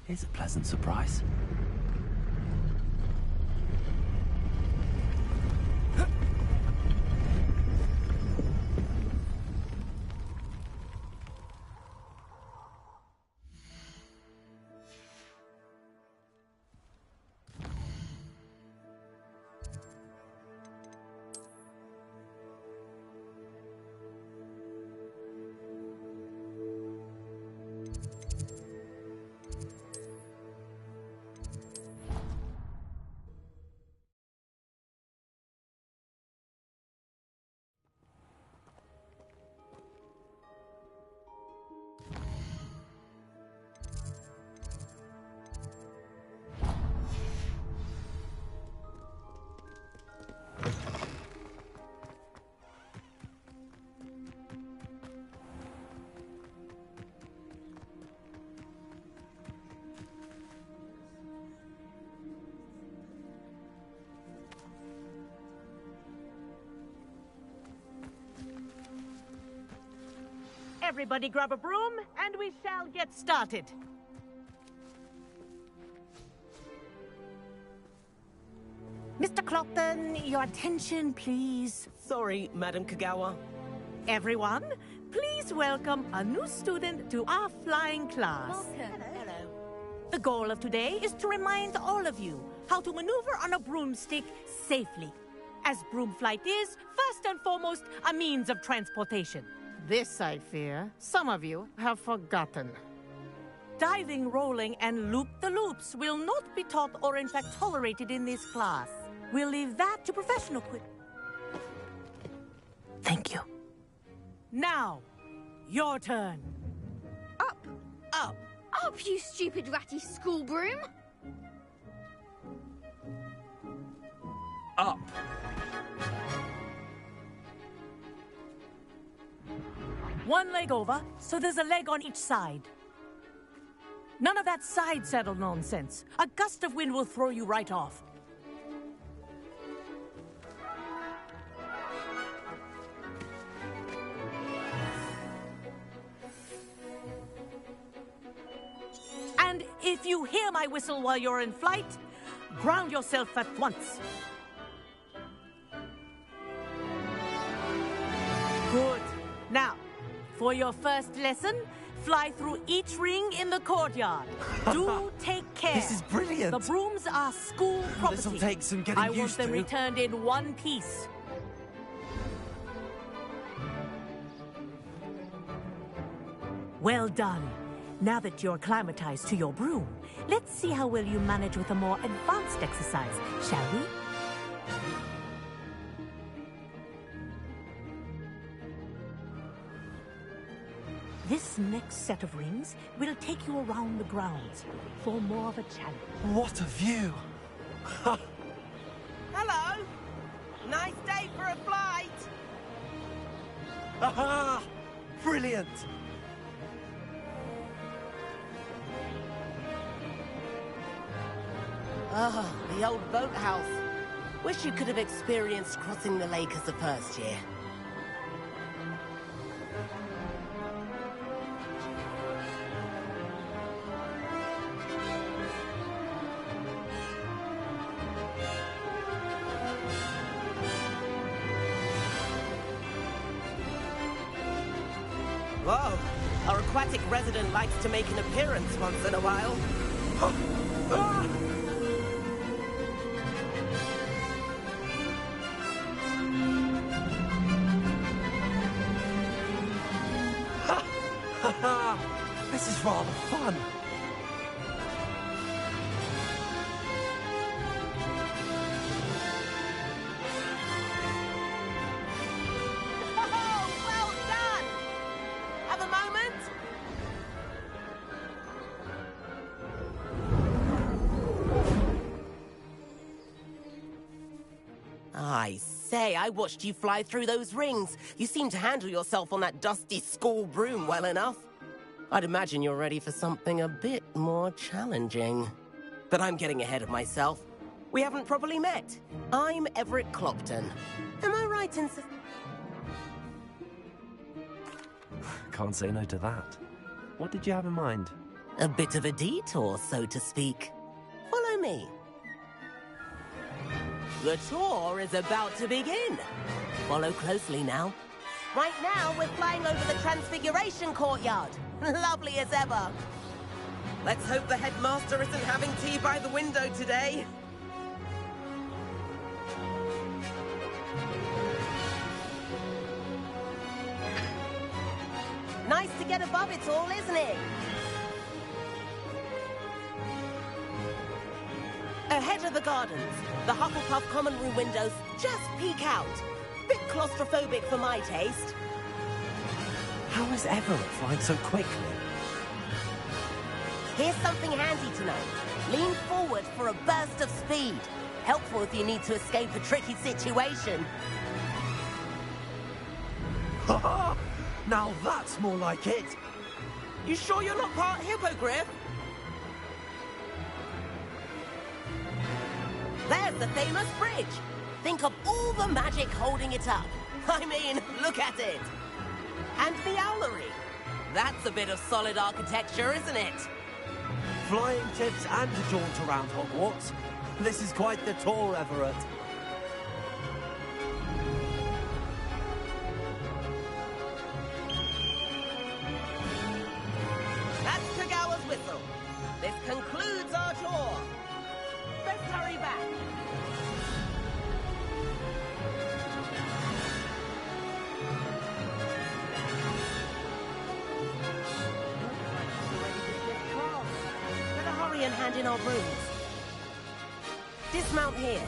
Here's a pleasant surprise. Everybody grab a broom, and we shall get started. Mr. Clopton, your attention, please. Sorry, Madam Kagawa. Everyone, please welcome a new student to our flying class. Welcome. Hello. The goal of today is to remind all of you how to maneuver on a broomstick safely, as broom flight is, first and foremost, a means of transportation. This, I fear, some of you have forgotten. Diving, rolling, and loop-the-loops will not be taught or in fact tolerated in this class. We'll leave that to professional Thank you. Now, your turn. Up. Up. Up, you stupid ratty school broom. Up! One leg over, so there's a leg on each side. None of that side saddle nonsense. A gust of wind will throw you right off. And if you hear my whistle while you're in flight, ground yourself at once. Good. Now, for your first lesson, fly through each ring in the courtyard. Do take care. This is brilliant. The brooms are school property. This'll take some getting I want used them to. returned in one piece. Well done. Now that you're acclimatized to your broom, let's see how well you manage with a more advanced exercise, shall we? This next set of rings will take you around the grounds for more of a challenge. What a view! Hello! Nice day for a flight! Aha! Brilliant! Ah, the old boathouse. Wish you could have experienced crossing the lake as a first year. Whoa! Our aquatic resident likes to make an appearance once in a while. Ah! This is rather fun. Oh, well done! Have a moment? I say, I watched you fly through those rings. You seem to handle yourself on that dusty school broom well enough. I'd imagine you're ready for something a bit more challenging. But I'm getting ahead of myself. We haven't properly met. I'm Everett Clopton. Am I right in... s- Can't say no to that. What did you have in mind? A bit of a detour, so to speak. Follow me. The tour is about to begin. Follow closely now. Right now, we're flying over the Transfiguration Courtyard. Lovely as ever. Let's hope the headmaster isn't having tea by the window today. Nice to get above it all, isn't it? Ahead of the gardens, the Hufflepuff common room windows just peek out. Bit claustrophobic for my taste. How is Everett flying so quickly? Here's something handy to know. Lean forward for a burst of speed. Helpful if you need to escape a tricky situation. Ha! Now that's more like it. You sure you're not part hippogriff? There's the famous bridge. Think of all the magic holding it up. I mean, look at it. And the owlery. That's a bit of solid architecture, isn't it? Flying tips and a jaunt around Hogwarts. This is quite the tour, Everett. That's Kagawa's whistle. This concludes our tour. Let's hurry back. Better hurry and hand in our brooms. Dismount here.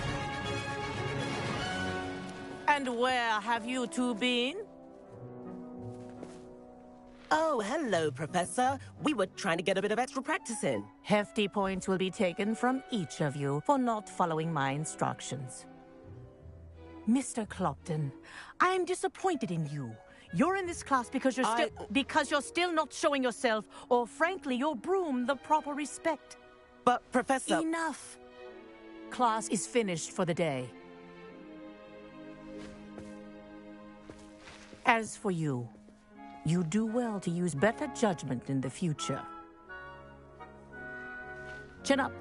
And where have you two been? Oh, hello, Professor. We were trying to get a bit of extra practice in. Hefty points will be taken from each of you for not following my instructions. Mr. Clopton, I am disappointed in you. You're in this class because you're still not showing yourself, or frankly, your broom, the proper respect. But, Professor... Enough. Class is finished for the day. As for you, you do well to use better judgment in the future. Chin up.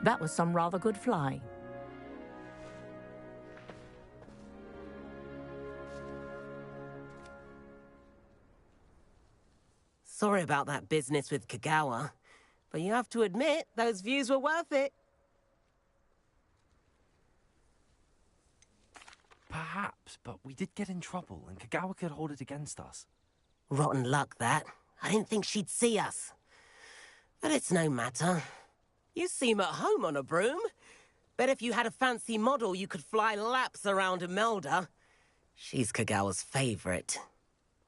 That was some rather good flying. Sorry about that business with Kagawa, but you have to admit, those views were worth it. Perhaps, but we did get in trouble, and Kagawa could hold it against us. Rotten luck, that. I didn't think she'd see us. But it's no matter. You seem at home on a broom. Bet if you had a fancy model, you could fly laps around Imelda. She's Kagawa's favorite.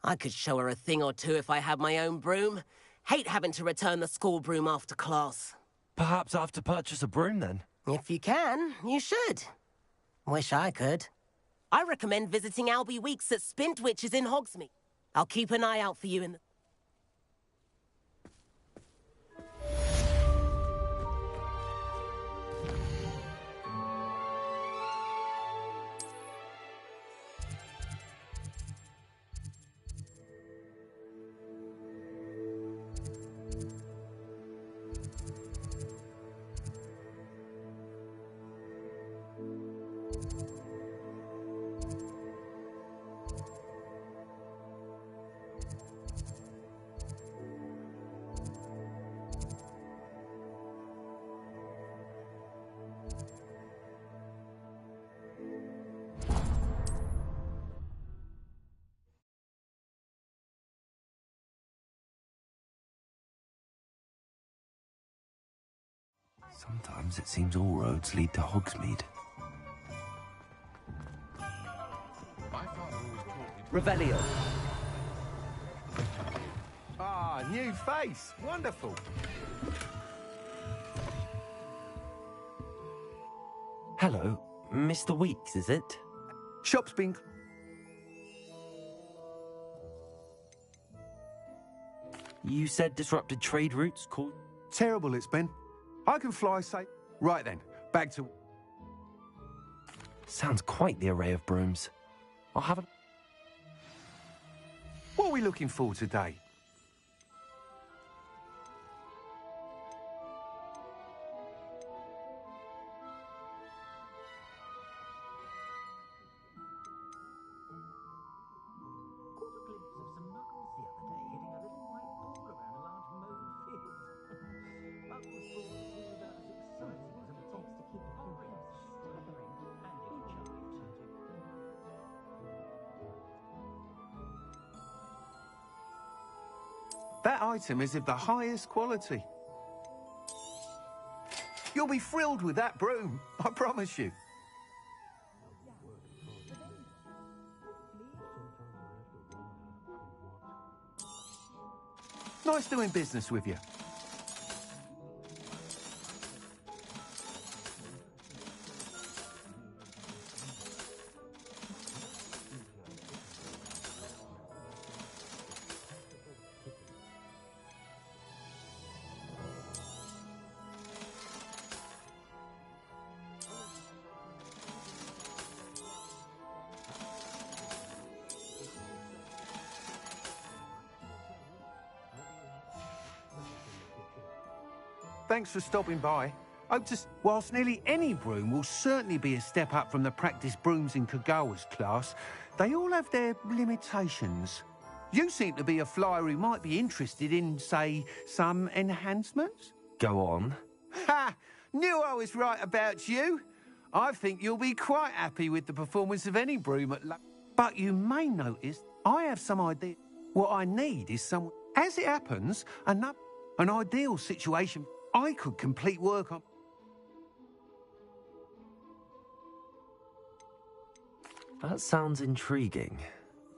I could show her a thing or two if I had my own broom. Hate having to return the school broom after class. Perhaps I have to purchase a broom, then? If you can, you should. Wish I could. I recommend visiting Albie Weeks at Spint Witches in Hogsmeade. I'll keep an eye out for you in the... Sometimes it seems all roads lead to Hogsmeade. Revelio. Ah, new face. Wonderful. Hello, Mr. Weeks, is it? Shop's been... You said disrupted trade routes called... Terrible it's been. I can fly safe. Right then, back to... Sounds quite the array of brooms. I'll have a... What are we looking for today? That item is of the highest quality. You'll be thrilled with that broom, I promise you. Nice doing business with you. Thanks for stopping by. Whilst nearly any broom will certainly be a step up from the practice brooms in Kagawa's class, they all have their limitations. You seem to be a flyer who might be interested in, say, some enhancements? Go on. Ha! Knew I was right about you. I think you'll be quite happy with the performance of any broom at But you may notice I have some idea. What I need is someone... As it happens, an ideal situation I could complete work on. That sounds intriguing.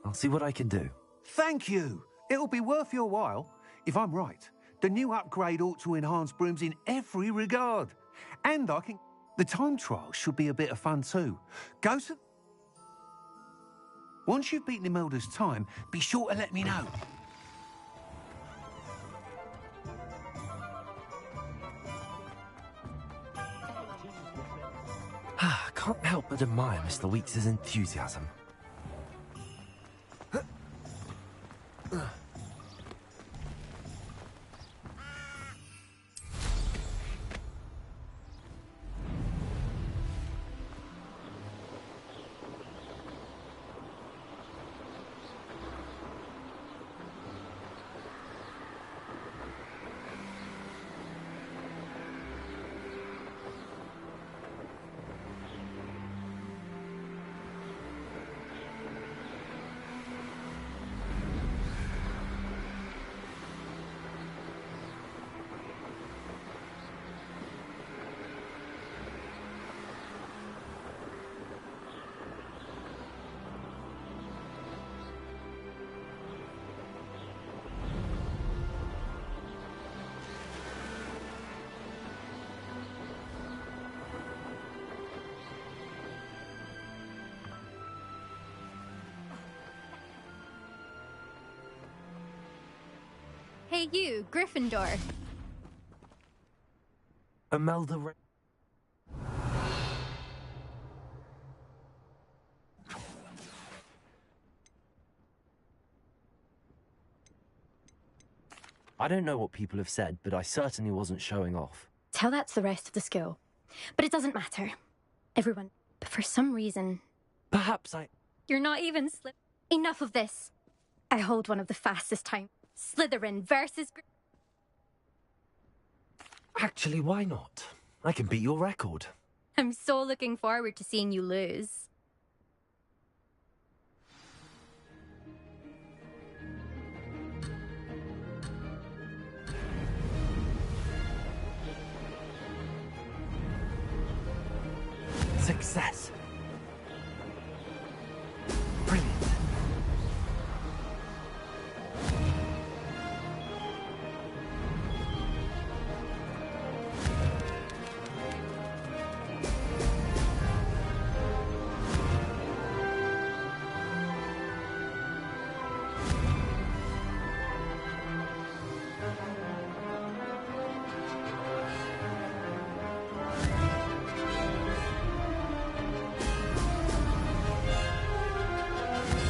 I'll see what I can do. Thank you. It'll be worth your while. If I'm right, the new upgrade ought to enhance brooms in every regard. And the time trial should be a bit of fun too. Once you've beaten Imelda's time, be sure to let me know. Can't help but admire Mr. Weeks' enthusiasm. Hey you, Gryffindor. Imelda... I don't know what people have said, but I certainly wasn't showing off. Tell that to the rest of the school. But it doesn't matter. Everyone... But for some reason... Perhaps You're not even Enough of this. I hold one of the fastest time. Slytherin versus... Actually, why not? I can beat your record. I'm so looking forward to seeing you lose. Success. Brilliant.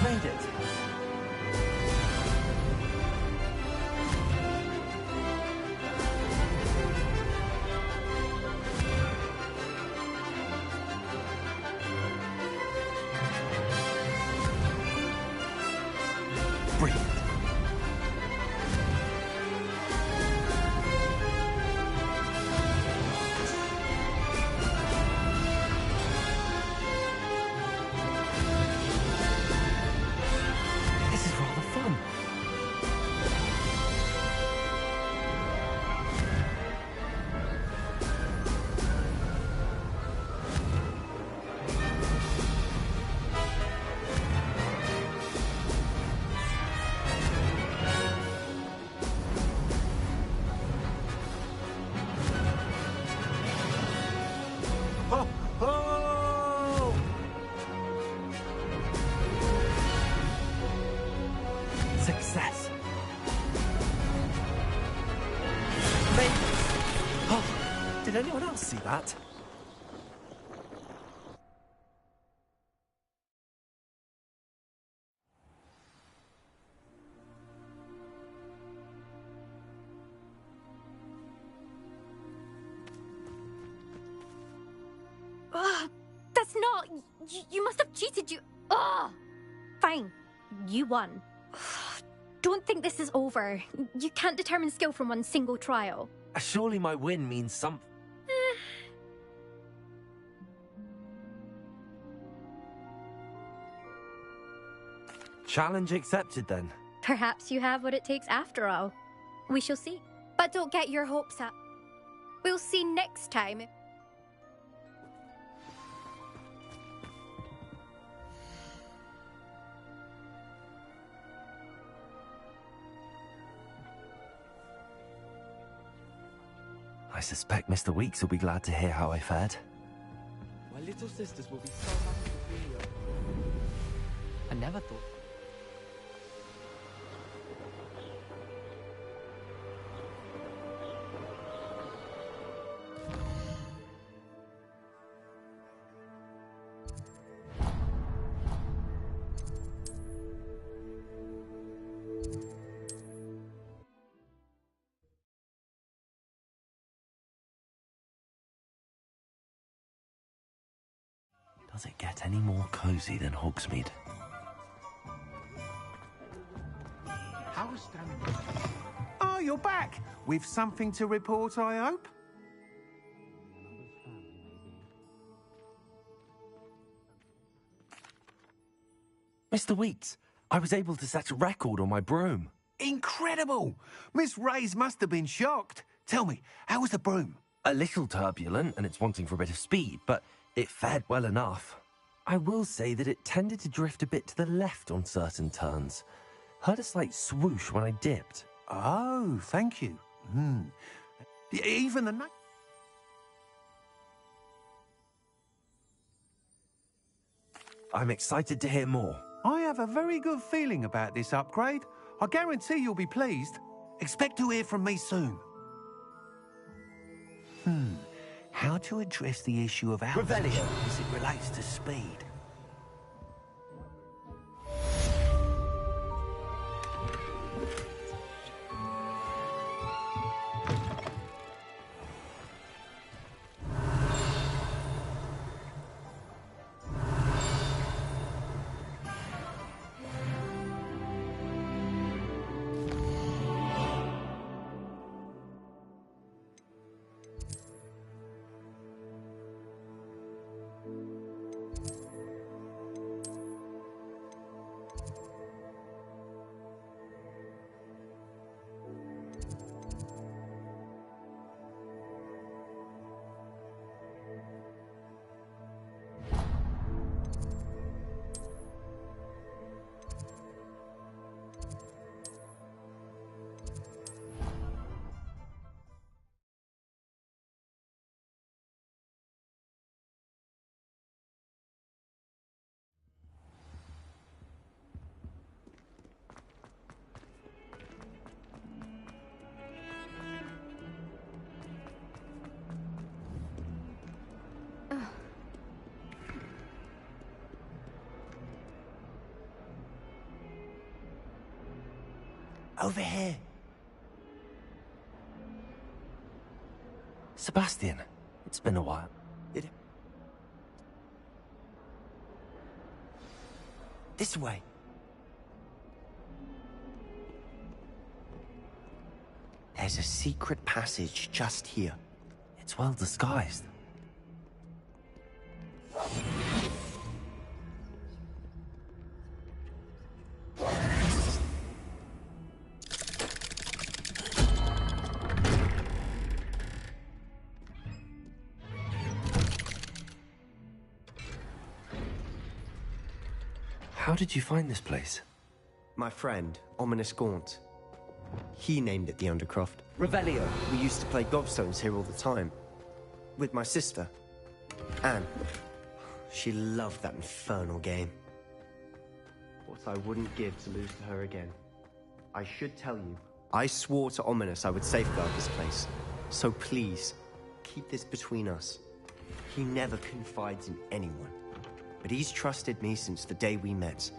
Made it. Brilliant. This is rather fun. Did anyone else see that? Ugh, that's not... You must have cheated, you... Ugh! Fine. You won. Don't think this is over. You can't determine skill from one single trial. Surely my win means something. Challenge accepted, then. Perhaps you have what it takes after all. We shall see. But don't get your hopes up. We'll see next time. I suspect Mr. Weeks will be glad to hear how I fared. My little sisters will be so happy to see you. I never thought. Does it get any more cozy than Hogsmeade? Oh, you're back! With something to report, I hope? Mr. Weeks, I was able to set a record on my broom. Incredible! Miss Reyes must have been shocked. Tell me, how was the broom? A little turbulent, and it's wanting for a bit of speed, but it fared well enough. I will say that it tended to drift a bit to the left on certain turns. Heard a slight swoosh when I dipped. Oh, thank you. Even the night. I'm excited to hear more. I have a very good feeling about this upgrade. I guarantee you'll be pleased. Expect to hear from me soon. How to address the issue of hours Revelio. as it relates to speed. Over here. Sebastian, it's been a while. This way. There's a secret passage just here. It's well disguised. How did you find this place? My friend, Ominous Gaunt. He named it the Undercroft. Revelio. We used to play gobstones here all the time. With my sister, Anne. She loved that infernal game. What I wouldn't give to lose to her again. I should tell you, I swore to Ominous I would safeguard this place. So please, keep this between us. He never confides in anyone. But he's trusted me since the day we met.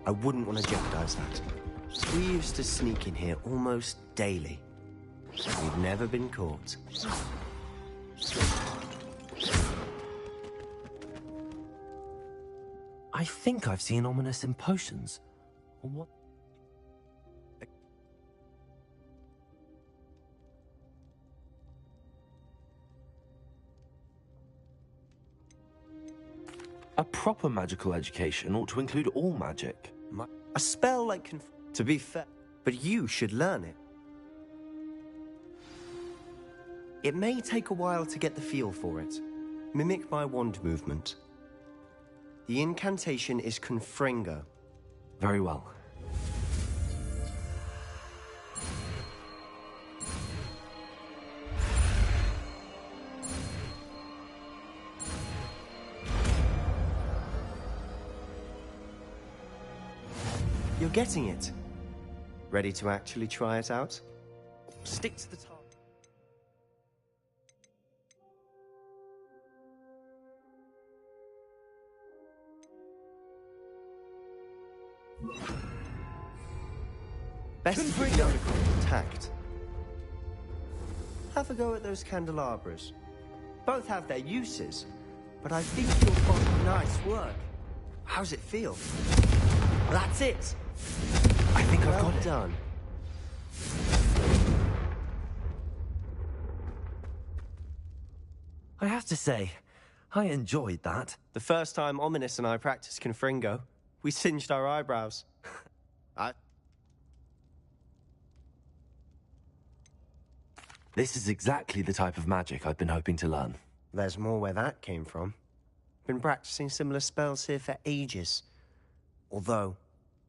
I wouldn't want to jeopardize that. We used to sneak in here almost daily. We've never been caught. I think I've seen ominous in potions. What? A proper magical education ought to include all magic. A spell like to be fair, but you should learn it. It may take a while to get the feel for it. Mimic my wand movement. The incantation is Confringo. Very well. You're getting it. Ready to actually try it out? Stick to the target. Best to keep the undercroft intact. Have a go at those candelabras. Both have their uses, but I think you'll find nice work. How's it feel? That's it. I think I've well got it. Done. I have to say, I enjoyed that. The first time Ominous and I practiced Confringo, we singed our eyebrows. This is exactly the type of magic I've been hoping to learn. There's more where that came from. Been practicing similar spells here for ages. Although,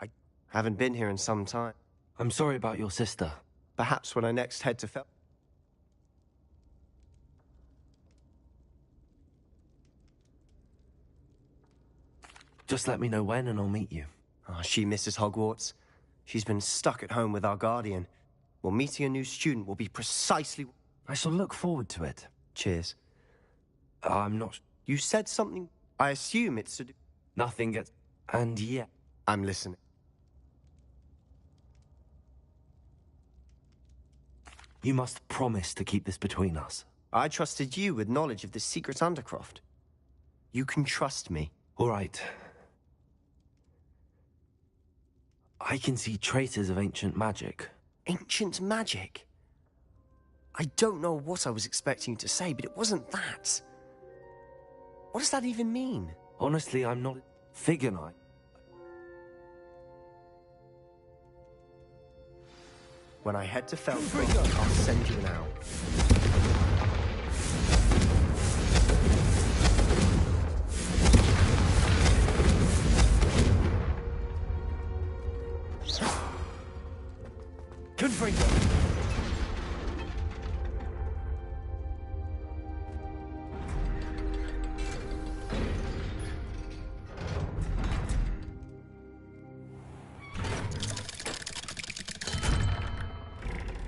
I haven't been here in some time. I'm sorry about your sister. Perhaps when I next head to Just let me know when and I'll meet you. Oh, she misses Hogwarts. She's been stuck at home with our guardian. Well, meeting a new student will be precisely... I shall look forward to it. Cheers. I'm not... You said something... I assume it's to do... Nothing gets... And yet... I'm listening. You must promise to keep this between us. I trusted you with knowledge of this secret undercroft. You can trust me. All right. I can see traces of ancient magic. Ancient magic? I don't know what I was expecting you to say, but it wasn't that. What does that even mean? Honestly, I'm not... Figure night. When I head to Feldcroft, I'll send you an owl. Confringo.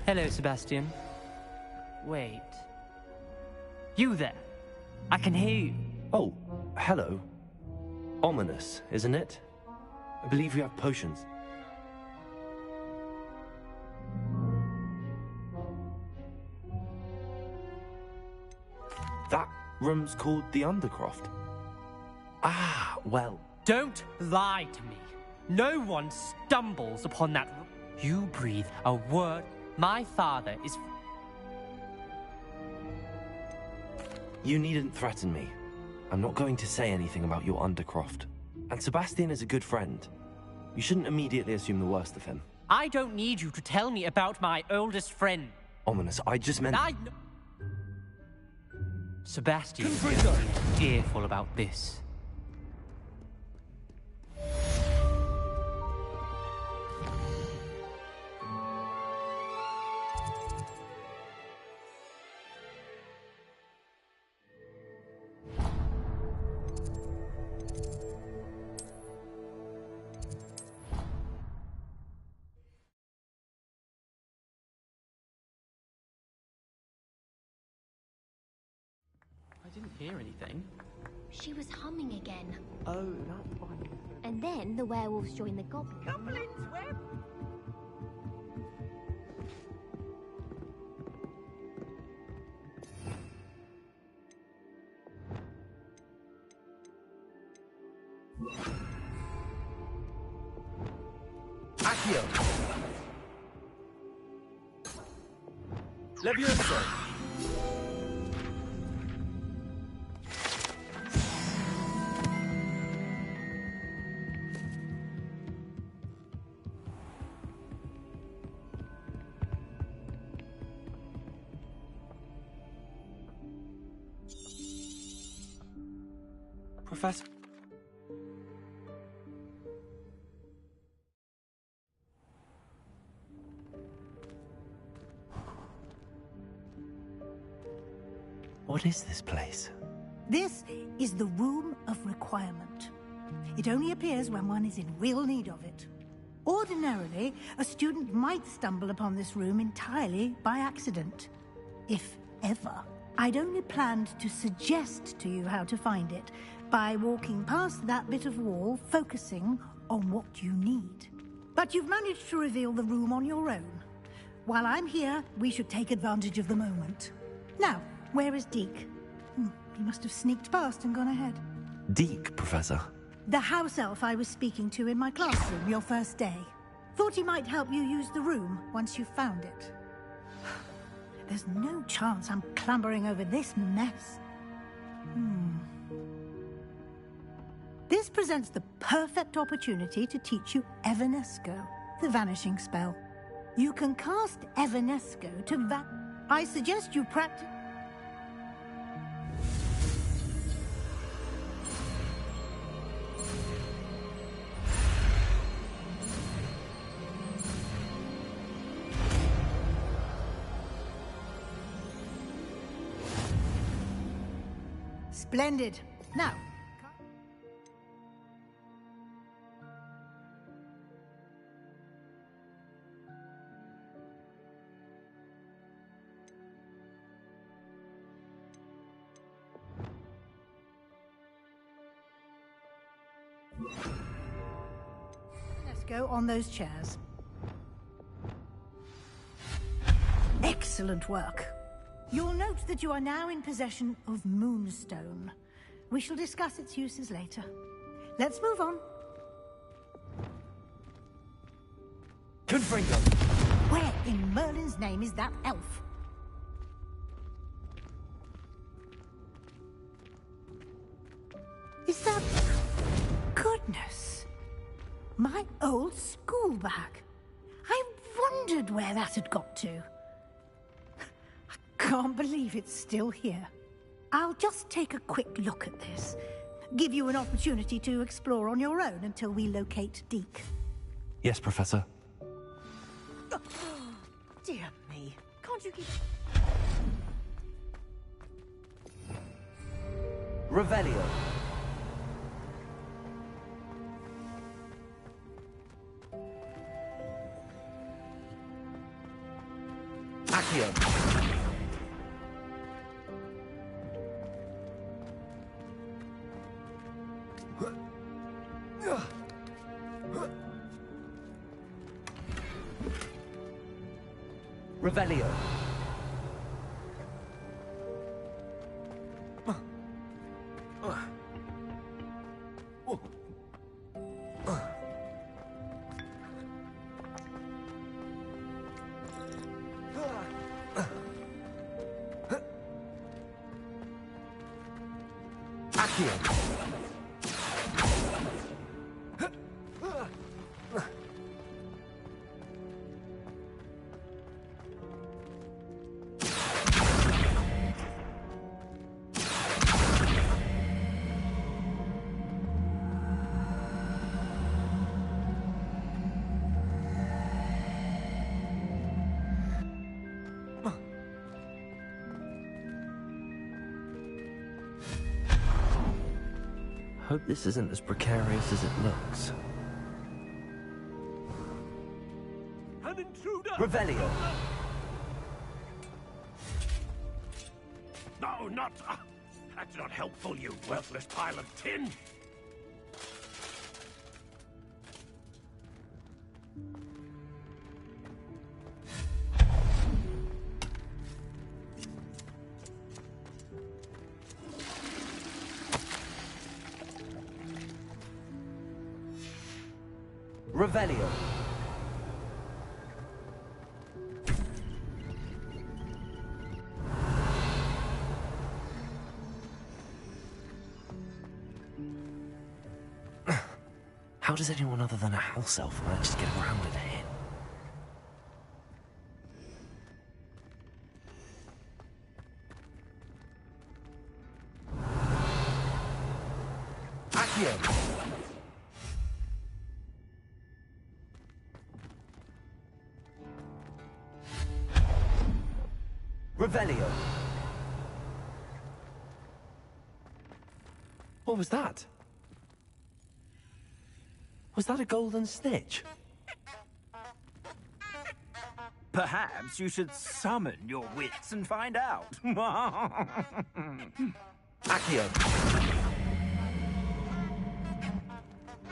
Hello, Sebastian. Wait. You there? I can hear you. Oh, hello. Ominous, isn't it? I believe you have potions. That room's called the Undercroft. Ah, well. Don't lie to me. No one stumbles upon that. You breathe a word. My father is... You needn't threaten me. I'm not going to say anything about your Undercroft. And Sebastian is a good friend. You shouldn't immediately assume the worst of him. I don't need you to tell me about my oldest friend. Ominous, I just meant... Sebastian is going to be fearful about this. hear anything. She was humming again. Oh, that's fine. And then the werewolves joined the goblins. Goblins, where? Accio! Levioso! Professor... What is this place? This is the Room of Requirement. It only appears when one is in real need of it. Ordinarily, a student might stumble upon this room entirely by accident. If ever. I'd only planned to suggest to you how to find it by walking past that bit of wall, focusing on what you need. But you've managed to reveal the room on your own. While I'm here, we should take advantage of the moment. Now, where is Deke? He must have sneaked past and gone ahead. Deke, Professor. The house elf I was speaking to in my classroom your first day. Thought he might help you use the room once you found it. There's no chance I'm clambering over this mess. This presents the perfect opportunity to teach you Evanesco, the vanishing spell. You can cast Evanesco to I suggest you practice... Splendid. Now... Let's go on those chairs. Excellent work. You'll note that you are now in possession of Moonstone. We shall discuss its uses later. Let's move on. Confringo! Where in Merlin's name is that elf? Is that... Goodness! My old school bag. I wondered where that had got to. Can't believe it's still here. I'll just take a quick look at this. Give you an opportunity to explore on your own until we locate Deke. Yes, Professor. Dear me. Can't you keep... Revelio. Accio. Revelio. Accio. Hope this isn't as precarious as it looks. An intruder! Revelio. No, not... That's not helpful, you worthless pile of tin! Revelio. How does anyone other than a house elf manage to get around in here? Accio! Revelio! What was that? Was that a golden snitch? Perhaps you should summon your wits and find out. Accio!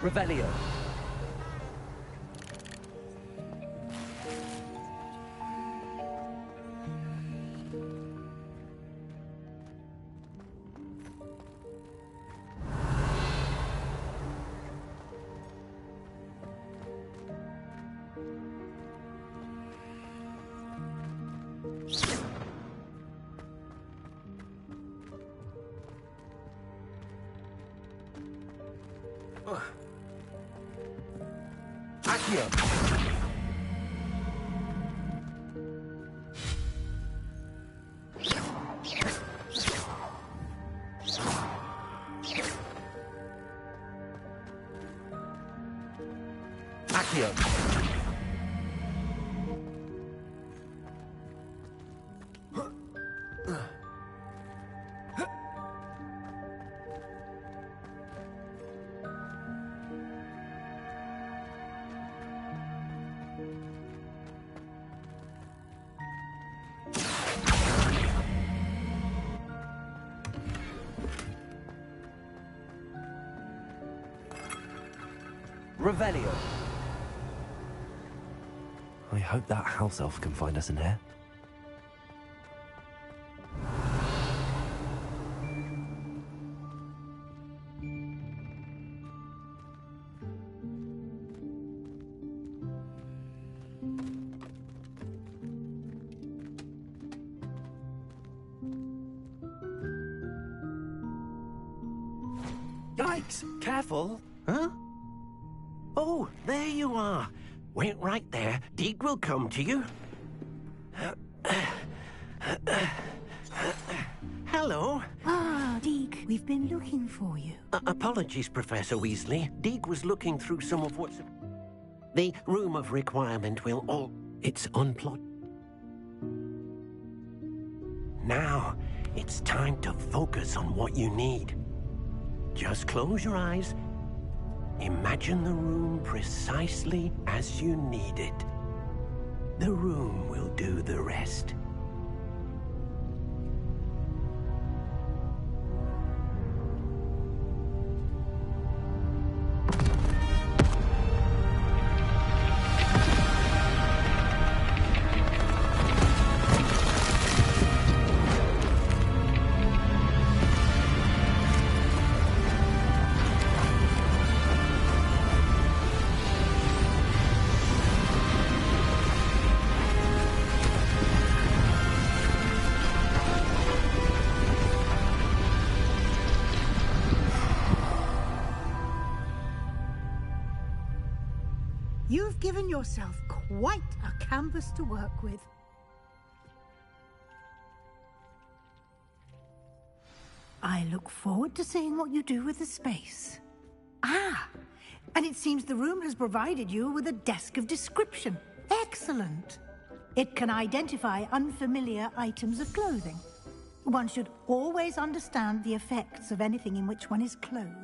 Revelio! Accio! Accio! Revelio. I hope that house elf can find us in here. Yikes! Careful! Huh? Oh, there you are. Wait right there. Deek will come to you. Hello. Ah, Deek, we've been looking for you. Apologies, Professor Weasley. Deek was looking through some of what's... The room of requirement will all... It's unplot. Now, it's time to focus on what you need. Just close your eyes. Imagine the room precisely as you need it. The room will do the rest. You've given yourself quite a canvas to work with. I look forward to seeing what you do with the space. Ah, and it seems the room has provided you with a desk of description. Excellent. It can identify unfamiliar items of clothing. One should always understand the effects of anything in which one is clothed.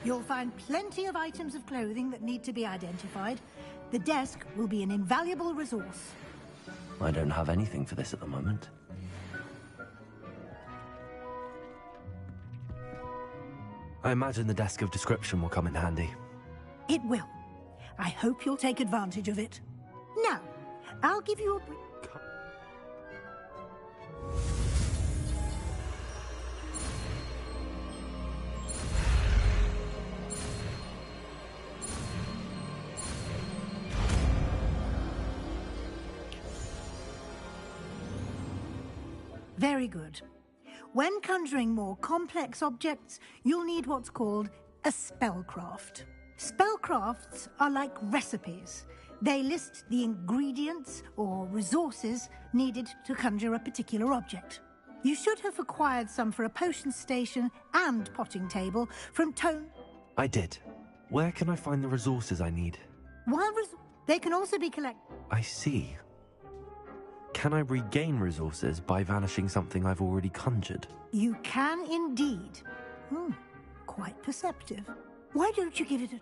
You'll find plenty of items of clothing that need to be identified. The desk will be an invaluable resource. I don't have anything for this at the moment. I imagine the desk of description will come in handy. It will. I hope you'll take advantage of it. Now, I'll give you a... Very good. When conjuring more complex objects, you'll need what's called a spellcraft. Spellcrafts are like recipes. They list the ingredients or resources needed to conjure a particular object. You should have acquired some for a potion station and potting table from I did. Where can I find the resources I need? They can also be collected. I see. Can I regain resources by vanishing something I've already conjured? You can indeed. Quite perceptive. Why don't you give it a...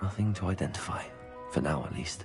Nothing to identify. For now, at least.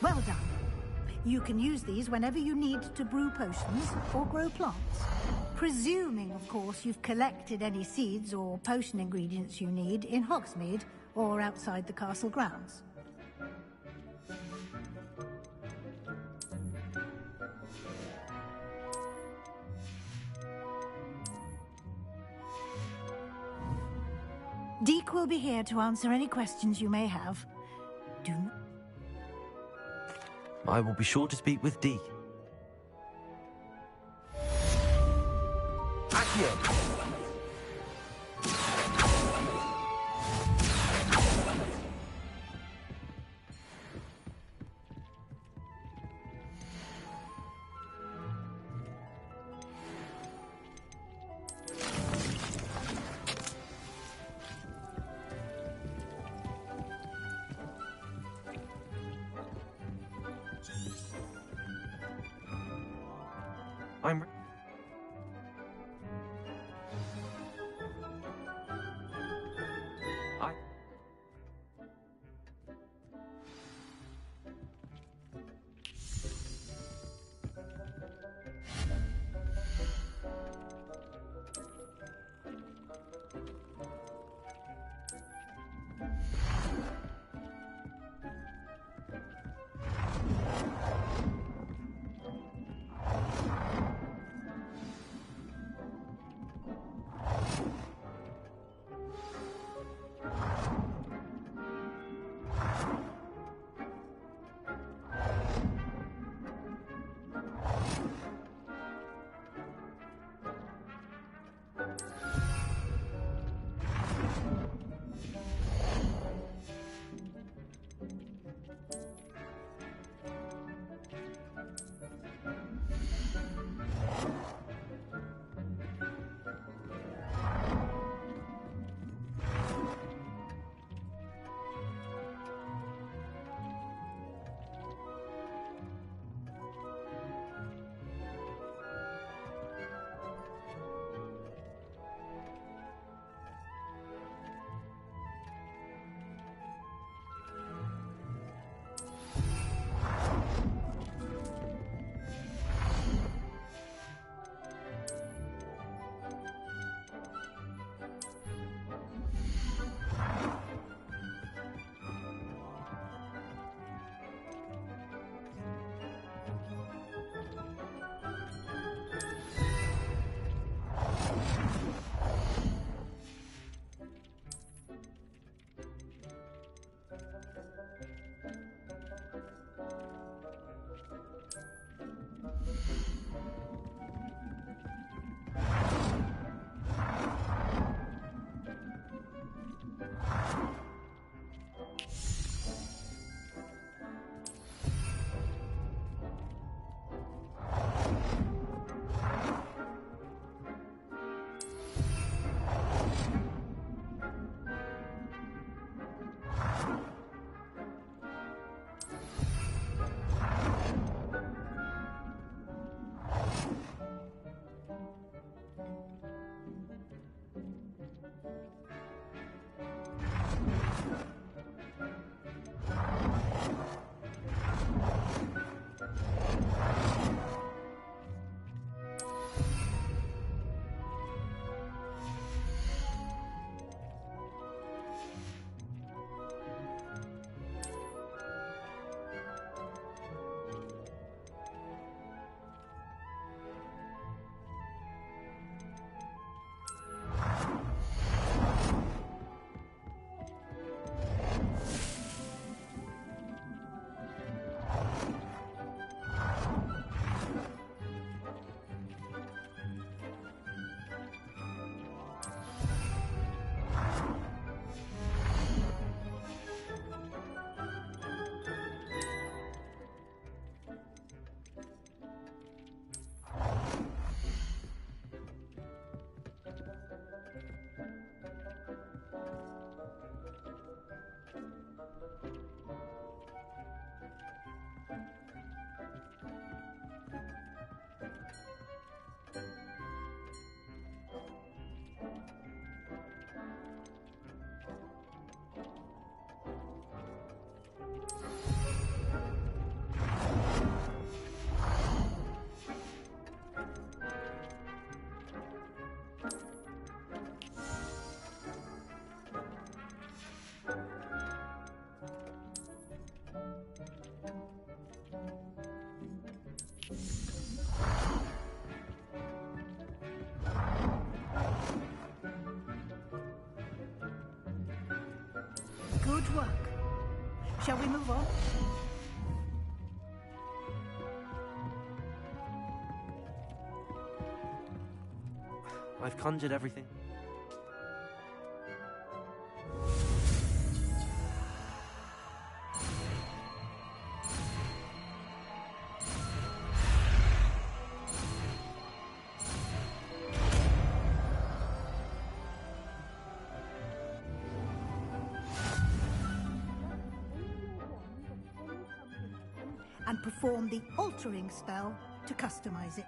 Well done. You can use these whenever you need to brew potions or grow plants. Presuming, of course, you've collected any seeds or potion ingredients you need in Hogsmeade or outside the castle grounds. Deke will be here to answer any questions you may have. I will be sure to speak with Dee. Accio! Good work. Shall we move on? I've conjured everything. And perform the altering spell to customize it.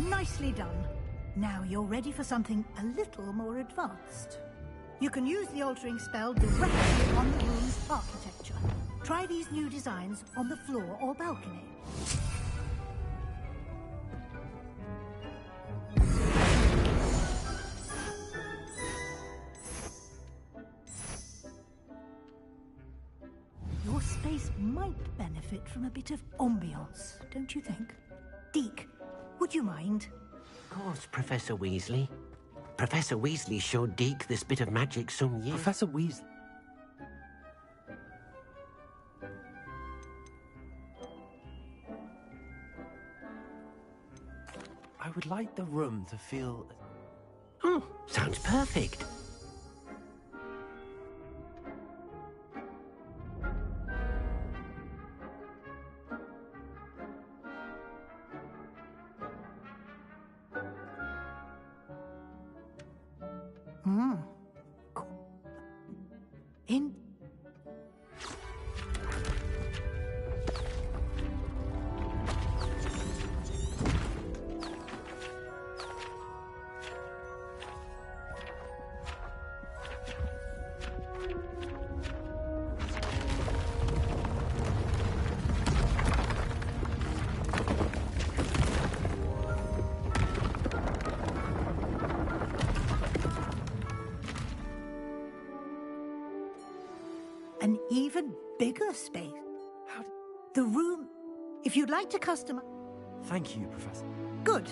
Nicely done. Now you're ready for something a little more advanced. You can use the altering spell directly on the room's architecture. Try these new designs on the floor or balcony. Your space might benefit from a bit of ambiance, don't you think? Deke, would you mind? Of course, Professor Weasley. Professor Weasley showed Deke this bit of magic some years... Professor Weasley? I would like the room to feel... Oh, sounds perfect. In... An even bigger space. The room, if you'd like to customize... Thank you, Professor. Good.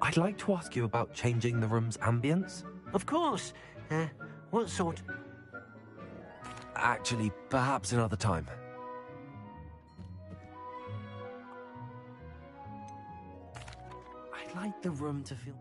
I'd like to ask you about changing the room's ambience. Of course. What sort? Actually, perhaps another time. I'd like the room to feel...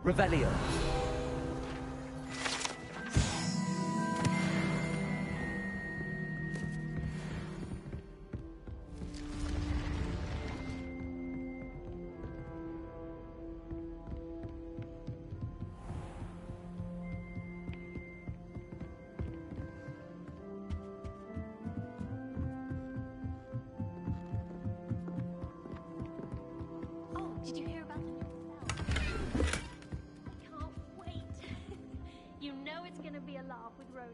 Revelio. Oh, did you hear about the new I can't wait. You know it's gonna be a laugh with Ronan.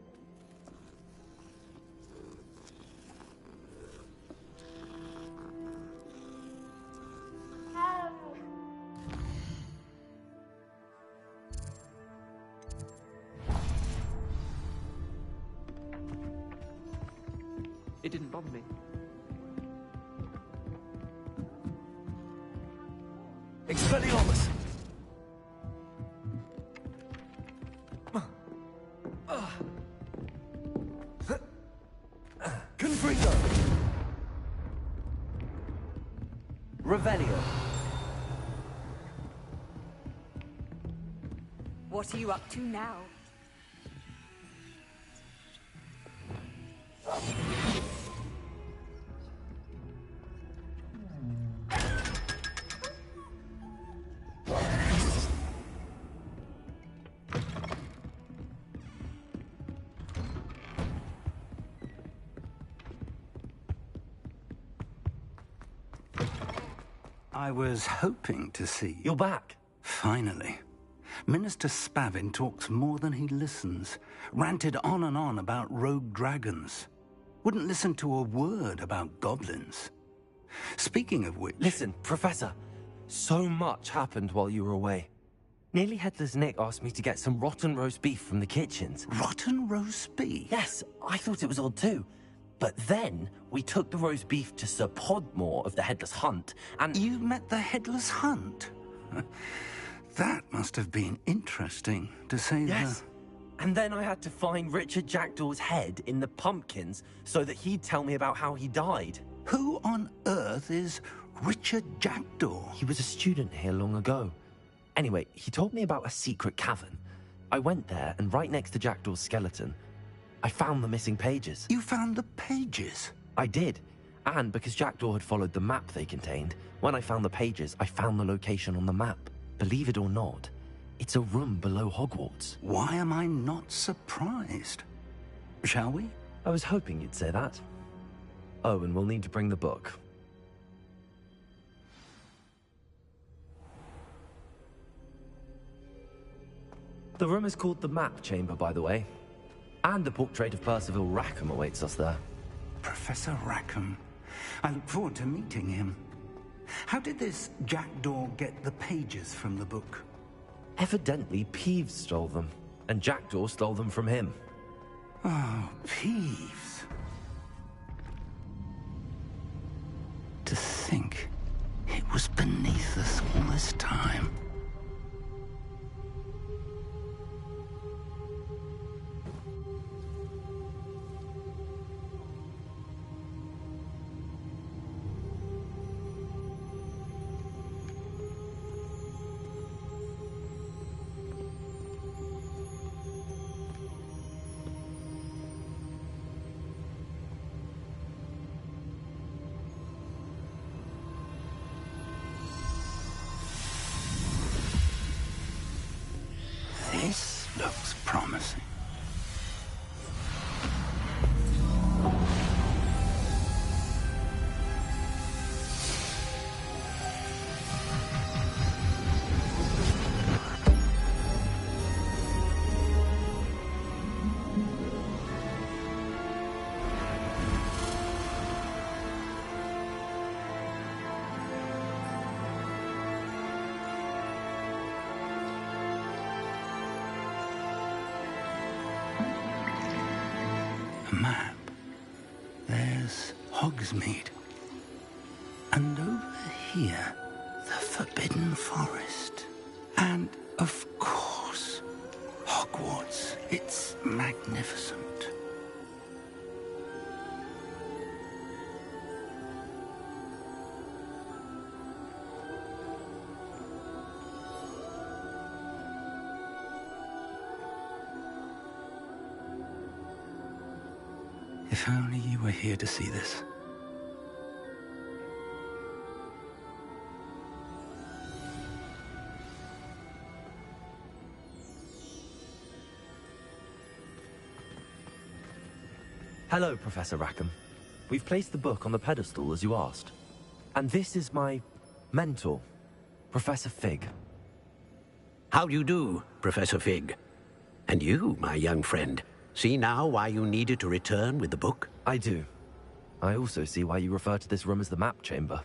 It didn't bother me. Expelliarmus! Confringo! Revelio. What are you up to now? I was hoping to see you. You're back. Finally. Minister Spavin talks more than he listens. Ranted on and on about rogue dragons. Wouldn't listen to a word about goblins. Speaking of which... Listen, Professor. So much happened while you were away. Nearly Headless Nick asked me to get some rotten roast beef from the kitchens. Rotten roast beef? Yes, I thought it was odd too. But then, we took the roast beef to Sir Podmore of the Headless Hunt, and... You met the Headless Hunt? That must have been interesting, to say the... Yes. And then I had to find Richard Jackdaw's head in the pumpkins so that he'd tell me about how he died. Who on earth is Richard Jackdaw? He was a student here long ago. Anyway, he told me about a secret cavern. I went there, and right next to Jackdaw's skeleton, I found the missing pages. You found the pages? I did. And because Jackdaw had followed the map they contained, when I found the pages, I found the location on the map. Believe it or not, it's a room below Hogwarts. Why am I not surprised? Shall we? I was hoping you'd say that. Oh, and we'll need to bring the book. The room is called the Map Chamber, by the way. And a portrait of Percival Rackham awaits us there. Professor Rackham. I look forward to meeting him. How did this Jackdaw get the pages from the book? Evidently, Peeves stole them, and Jackdaw stole them from him. Oh, Peeves. To think it was beneath us all this time. Looks promising. A map. There's Hogsmeade. And over here, the Forbidden Forest. And, of course, Hogwarts. It's magnificent. If only you were here to see this. Hello, Professor Rackham. We've placed the book on the pedestal as you asked. And this is my mentor, Professor Fig. How do you do, Professor Fig? And you, my young friend, see now why you needed to return with the book? I do. I also see why you refer to this room as the map chamber.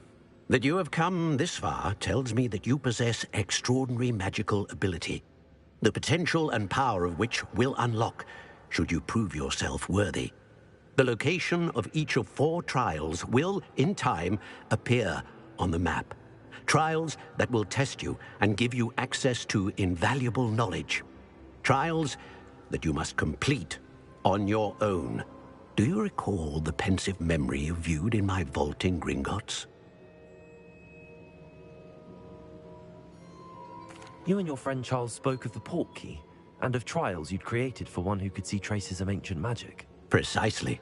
That you have come this far tells me that you possess extraordinary magical ability, the potential and power of which will unlock should you prove yourself worthy. The location of each of 4 trials will, in time, appear on the map. Trials that will test you and give you access to invaluable knowledge. Trials that you must complete on your own. Do you recall the pensive memory you viewed in my vault in Gringotts? You and your friend Charles spoke of the portkey, and of trials you'd created for one who could see traces of ancient magic. Precisely.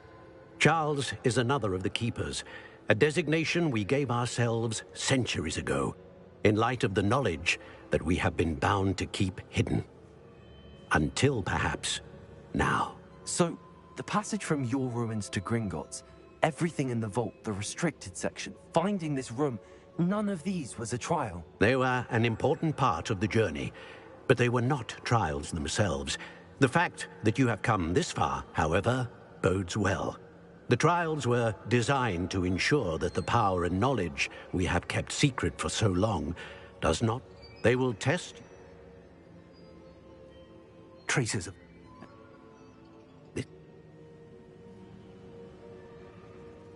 Charles is another of the Keepers, a designation we gave ourselves centuries ago, in light of the knowledge that we have been bound to keep hidden. Until, perhaps, now. So, the passage from your ruins to Gringotts, everything in the vault, the restricted section, finding this room, none of these was a trial. They were an important part of the journey, but they were not trials themselves. The fact that you have come this far, however, bodes well. The trials were designed to ensure that the power and knowledge we have kept secret for so long does not. They will test Traces of...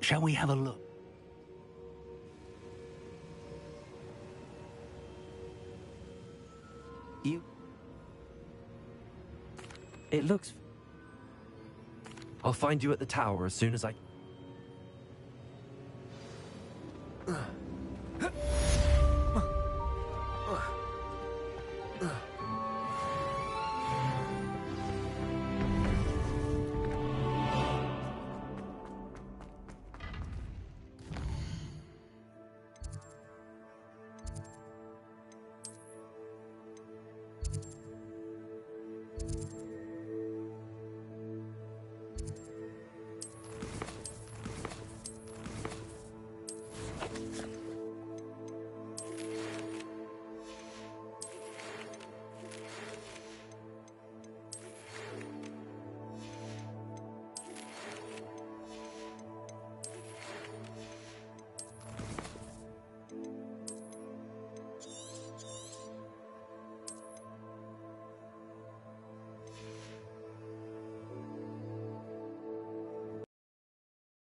Shall we have a look? You... It looks... I'll find you at the tower as soon as I...